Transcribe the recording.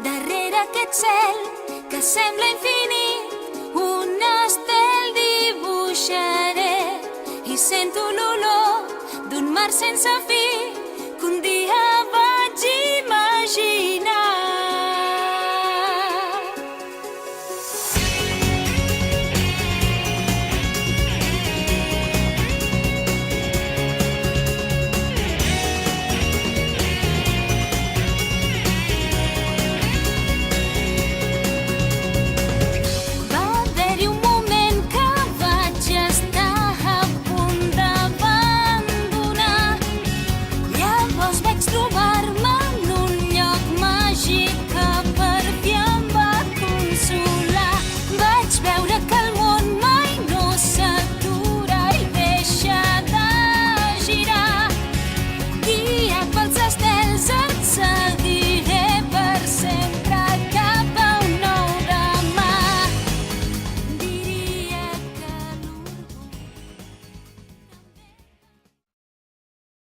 darrere aquest cel que sembla infinit, un estel dibuixaré i sento l'olor d'un mar sense fi que un dia